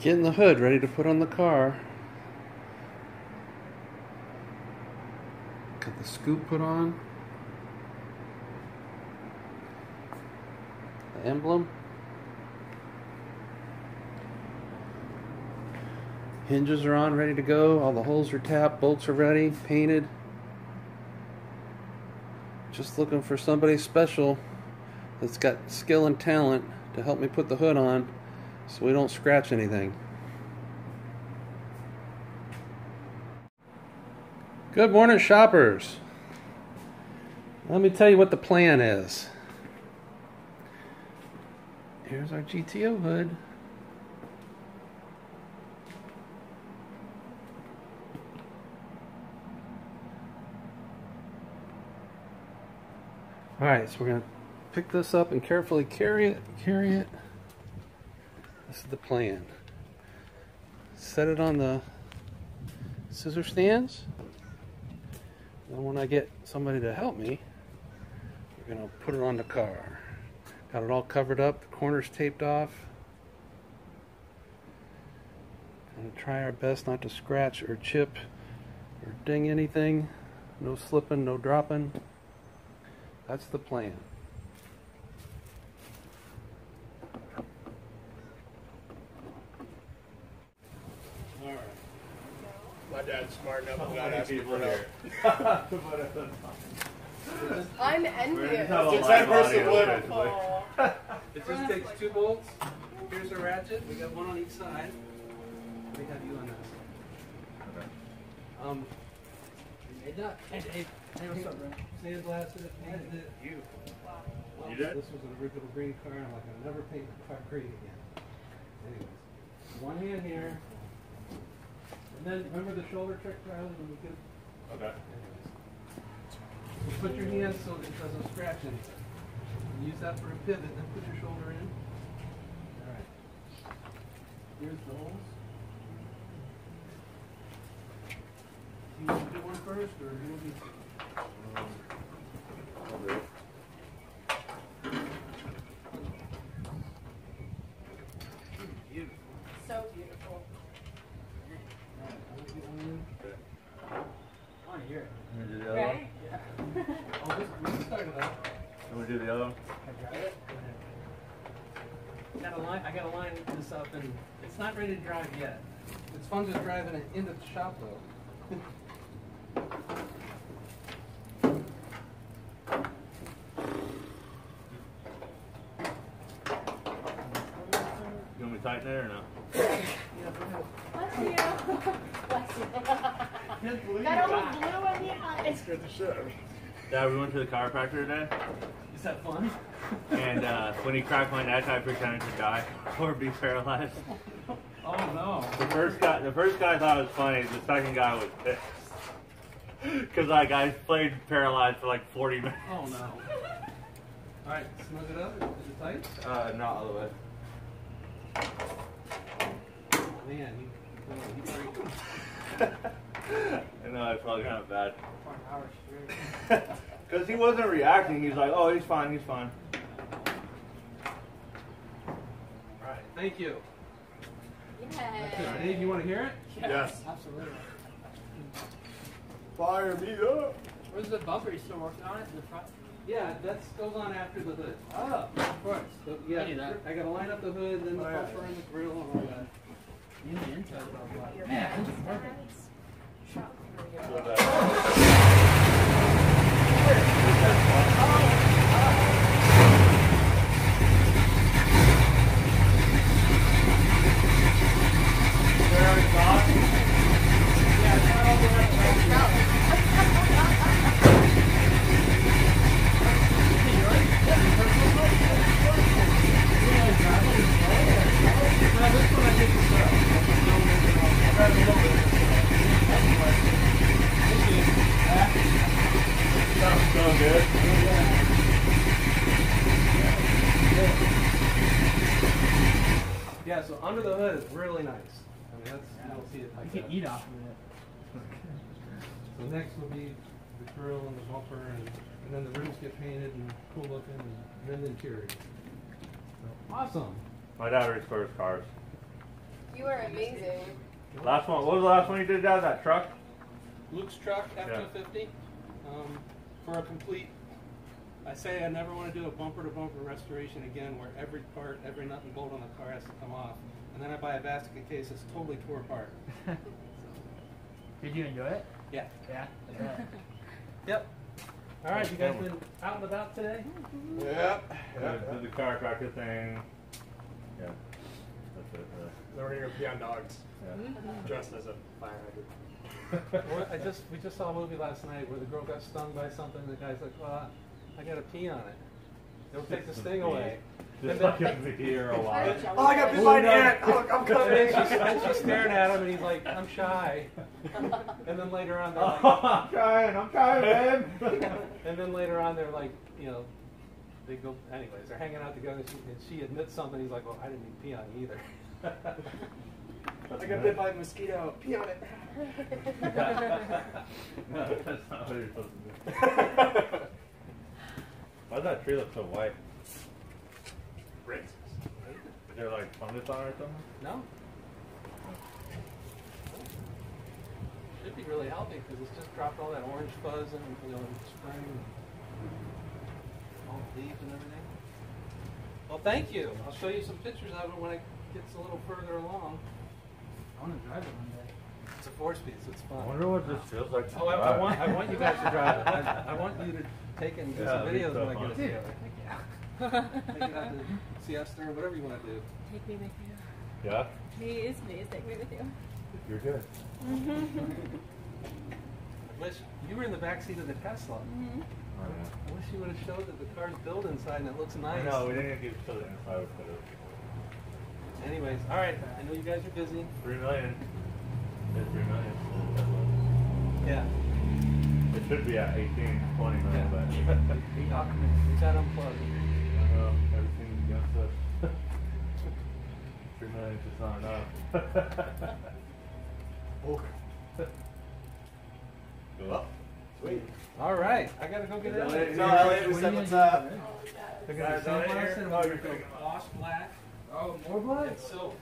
Getting the hood ready to put on the car. Got the scoop put on. The emblem. Hinges are on, ready to go. All the holes are tapped, bolts are ready, painted. Just looking for somebody special that's got skill and talent to help me put the hood on so we don't scratch anything. Good morning, shoppers. Let me tell you what the plan is. Here's our GTO hood. Alright, so we're going to pick this up and carefully carry it. This is the plan. Set it on the scissor stands. Then when I get somebody to help me, we're going to put it on the car. Got it all covered up, the corners taped off. Going to try our best not to scratch or chip or ding anything. No slipping, no dropping. That's the plan. Alright. My dad's smart enough to not ask me for help. I'm envious. It's that person living. It just takes 2 bolts. Here's a ratchet. We got one on each side. We have you on that side. Hey, Doc. Hey, what's up, bro? Sandblasted it, painted it. You Well, did? this was an original green car, and I'm like, I'll never paint a car green again. Anyways, one hand here. And then, remember the shoulder trick, Riley, when we could? Okay. Anyways. Put your hand so it doesn't scratch anything. Use that for a pivot, then put your shoulder in. Alright. Here's the holes. You want to do one first, or you want me to? I'll do it. Beautiful. So beautiful. Alright, I'll get one in. Okay. I want to hear it. You want to do the other Right? Oh, this, we can start it up. one? You want to do the other one? I gotta line this up, and it's not ready to drive yet. It's fun just driving it into the shop, though. You want me to tighten it or no? Bless you. Bless you. Got all the blue in the eyes. Good to show. Dad, we went to the chiropractor today, Is that fun? and when he cracked my neck, I pretended to die or be paralyzed. Oh no. The first guy thought it was funny. The second guy was pissed because like I played paralyzed for like 40 minutes. Oh no. Alright, snug it up. Is it tight? Not all the way. Man, you I know it's probably kind of bad. for an hour straight. Because he wasn't reacting. He's like, oh, he's fine, he's fine. Alright, thank you. That's it. Yeah. Dave, you want to hear it? Yes. Absolutely. Fire me up. Where's the bumper? You still working on it in the front? Yeah, that goes on after the hood. Oh, of course. So, yeah, I knew that. I gotta line up the hood, then the Oh, yeah. bumper and the grill and all that. You and the intro about what? Man, this is perfect. Sounds good. Yeah, so under the hood is really nice. I mean, that's, you don't see it like You that. can eat off of it. So next will be the grill and the bumper, and then the rims get painted and cool looking, and then the interior. So, awesome. My dad restores cars. You are amazing. Last one. What was the last one you did down that truck? Luke's truck, F-250, for a complete. I say I never want to do a bumper-to-bumper restoration again where every part, every nut and bolt on the car has to come off. And then I buy a basket case that's totally tore apart. Did you enjoy it? Yeah. Yeah. Yep. All right, you guys been out and about today? Yep. Did the chiropractor thing. Yeah. That's it. Learning to pee on dogs. Yeah. Dressed as a fire hydrant. Well, we just saw a movie last night where the girl got stung by something. The guy's like, well, I got to pee on it. It'll take the sting away. Just like a here a while. Oh, I got bit by an ant. Oh, I'm coming. And she's staring at him, and he's like, I'm shy. And then later on, they're like, I'm trying, man. and then later on, they're like, you know, they go, anyways, they're hanging out together, and she admits something. He's like, well, I didn't even pee on it either. I got bit by a mosquito. Pee on it. No, that's not what you're supposed to do. Why does that tree look so white? Racist. Is there like fungus on it or something? No. Should be really healthy because it's just dropped all that orange fuzz in, you know, in the spring, all the leaves and everything. Well, thank you. I'll show you some pictures of it when it gets a little further along. I want to drive it one day. It's a 4-speed, so it's I fun. wonder what this feels like. Oh, I want you guys to drive it. I want you to take and do some videos when I get it Dude, together. yeah. Take it out to Siesta or whatever you want to do. Take me with you. Yeah? Please take me with you. You're good. I wish you were in the back seat of the Tesla. Oh, I wish you would have showed that the car's built inside and it looks nice. No, we didn't get to the inside. We could have. Anyways, all right. I know you guys are busy. 3 million. There's 3 million. Yeah. It should be at 18, 20 million, but We got unplugged. I know everything's against us. 3 million is just not enough. Cool. Sweet. All right. I gotta go get it. So, Elliot, we said what's up. They're gonna Guys, Elliot here? sandblast it. Oh, We're you're gonna taking gloss black Oh, more blood? and silver.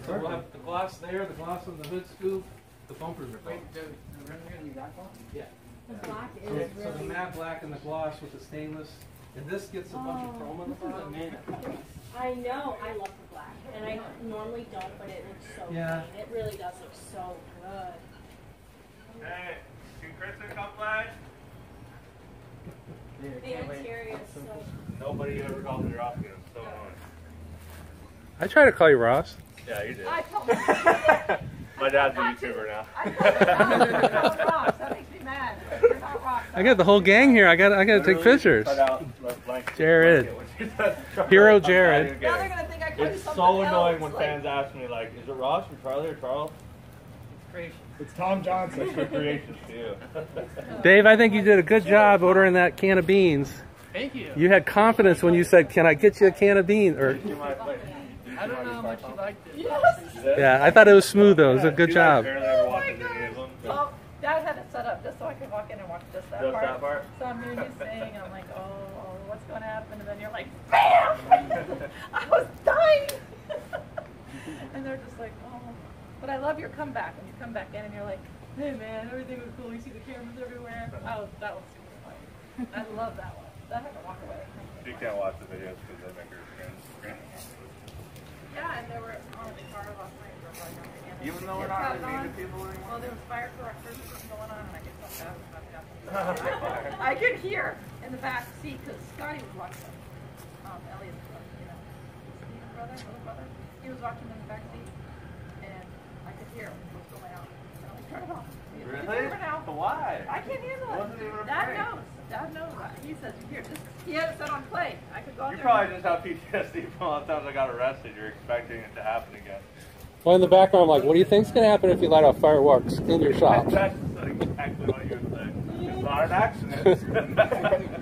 So we'll have the gloss there, the gloss on the hood scoop. The bumpers are Wait, gone. the rim are going to be that one? Yeah. The black is So the really. matte black and the gloss with the stainless, and this gets a bunch of chrome on the front. I know. I love the black, and I normally don't, but it looks so Yeah. clean. It really does look so good. Hey, can Kristen come play? Yeah, The can't wait. interior is so. Nobody ever called me Ross. It was so annoying. I try to call you Ross. Yeah, you did. I told him. My dad's a YouTuber now. I told him Ross. That makes me mad. You're not Ross. I got the whole gang here. I gotta take pictures. Jared. Hero Jared. Now they're gonna think I called you It's something so annoying else, when like- fans ask me, like, is it Ross or Charlie or Charles? Creation. It's Tom Johnson. It's for creations to you. Dave, I think you did a good job ordering that can of beans. Thank you. You had confidence when you said, "Can I get you a can of beans?" Or You might play. I don't know how much you liked it. Yes. yeah, I thought it was smooth though. It was a good You job. apparently never Oh my watched any of them. Well, Dad had it set up just so I could walk in and watch just that Just part. that part? So I'm hearing you sing, and I'm like, oh, what's going to happen? And then you're like, BAM! I was dying! And they're just like, oh. But I love your comeback. When you come back in and you're like, hey man, everything was cool. You see the cameras everywhere. That was super funny. I love that one. That had to walk away. You can't watch the videos because they make her scream. Yeah, and they were on the car last night. They were like, Even though we're not really mean to people anymore? well, there was firecrackers going on, and I could tell that was about to happen. I could hear in the back seat because Scotty was watching. Elliot's brother, you know, Steve's brother, little brother. He was watching in the back seat, and I could hear what was going on. And I was turn it off. It's over now. Why? I can't handle it. Wasn't even a Dad prank. knows. Dad knows. He says, here, just, he had it set on play. I could go out You there. probably just have PTSD from all the times I got arrested. You're expecting it to happen again. Well, in the background, I'm like, what do you think's gonna happen if you light off fireworks in your shop? That's exactly what you would say. It's not an accident.